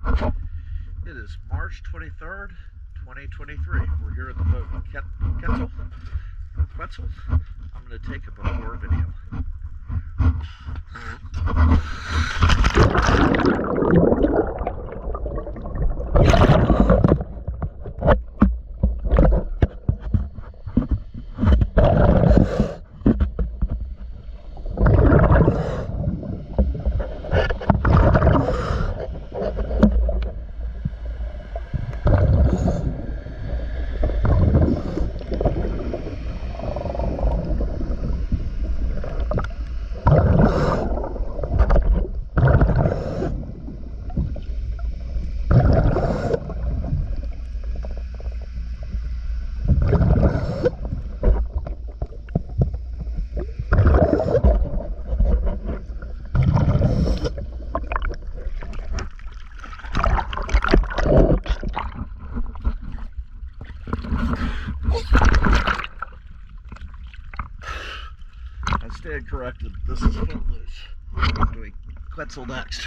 It is March 23rd, 2023. We're here at the boat Quetzal. I'm going to take a before video. I stand corrected. This is Footloose. I'm doing Quetzal next.